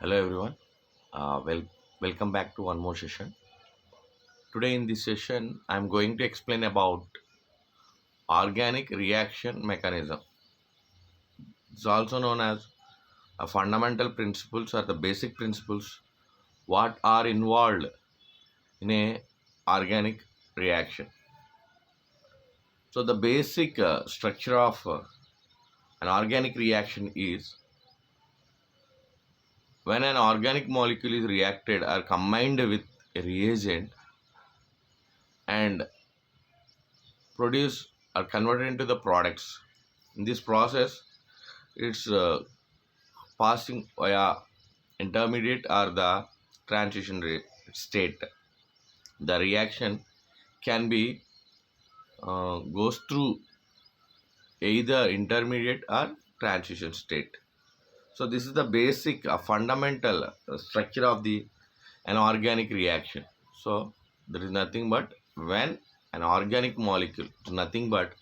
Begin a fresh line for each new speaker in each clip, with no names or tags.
Hello everyone. Welcome back to one more session. Today in this session, I'm going to explain about organic reaction mechanism. It's also known as fundamental principles or the basic principles what are involved in a organic reaction. So the basic structure of an organic reaction is when an organic molecule is reacted or combined with a reagent and produce or converted into the products. In this process, it's passing via intermediate or the transition state. The reaction can be goes through either intermediate or transition state. So this is the basic fundamental structure of the an organic reaction. So there is nothing but when an organic molecule, nothing but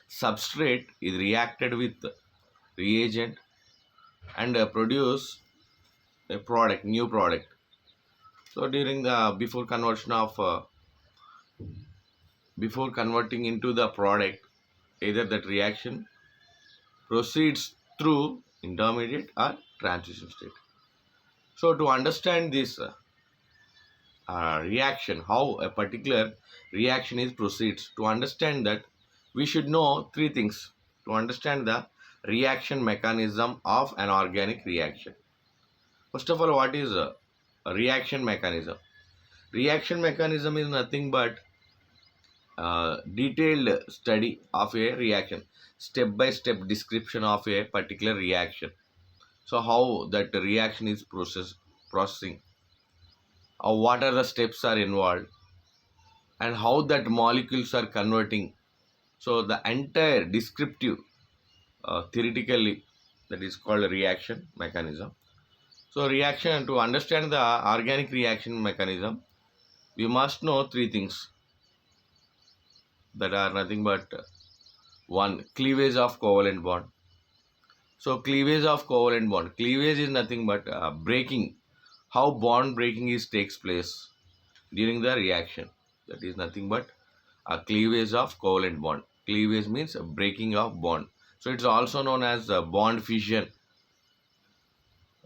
substrate is reacted with reagent and produce a product, new product. So during the before converting into the product, either that reaction proceeds through intermediate or transition state. So to understand this reaction, how a particular reaction is proceeds, to understand that we should know three things to understand the reaction mechanism of an organic reaction. First of all, what is a reaction mechanism? Reaction mechanism is nothing but detailed study of a reaction, step by step description of a particular reaction. So how that reaction is processing, what are the steps are involved, and how that molecules are converting. So the entire descriptive theoretically that is called a reaction mechanism. So reaction, to understand the organic reaction mechanism, we must know three things that are nothing but one, cleavage of covalent bond. So cleavage of covalent bond. Cleavage is nothing but breaking, how bond breaking is takes place during the reaction. That is nothing but a cleavage of covalent bond. Cleavage means a breaking of bond. So it's also known as bond fission.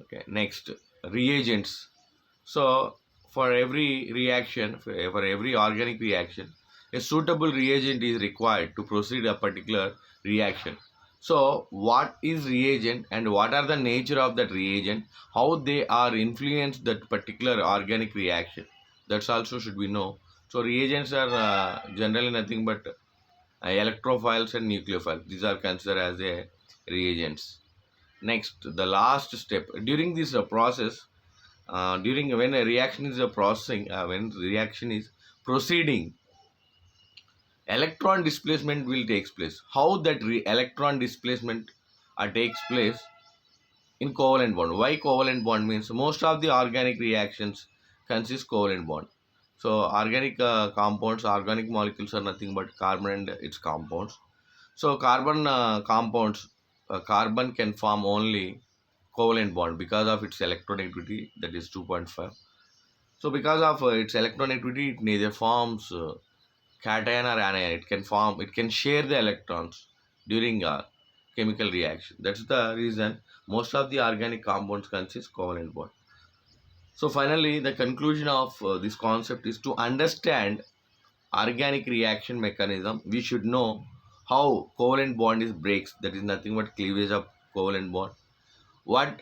Okay, next, reagents. So for every reaction, for every organic reaction, a suitable reagent is required to proceed a particular reaction. So what is reagent and what are the nature of that reagent, how they are influenced that particular organic reaction, that's also should we know. So reagents are generally nothing but electrophiles and nucleophiles. These are considered as a reagents. Next, the last step during this process, during when a reaction is processing, when reaction is proceeding, electron displacement will takes place. How that electron displacement takes place in covalent bond. Why covalent bond? Means most of the organic reactions consist covalent bond. So organic compounds, organic molecules are nothing but carbon and its compounds. So carbon compounds, carbon can form only covalent bond because of its electronegativity, that is 2.5. So because of its electronegativity, it neither forms cation or anion. It can share the electrons during a chemical reaction. That's the reason most of the organic compounds consist covalent bond. So finally, the conclusion of this concept is to understand organic reaction mechanism. We should know how covalent bond is breaks. That is nothing but cleavage of covalent bond. What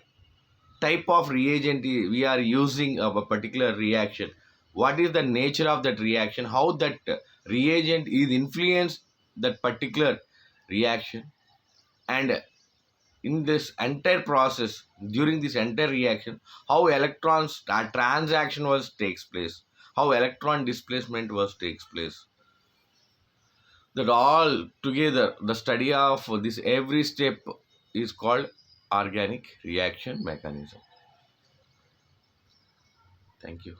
type of reagent we are using of a particular reaction, what is the nature of that reaction, how that reagent is influenced that particular reaction, and in this entire process, during this entire reaction, how electrons transaction was takes place, how electron displacement was takes place. That all together, the study of this every step is called organic reaction mechanism. Thank you.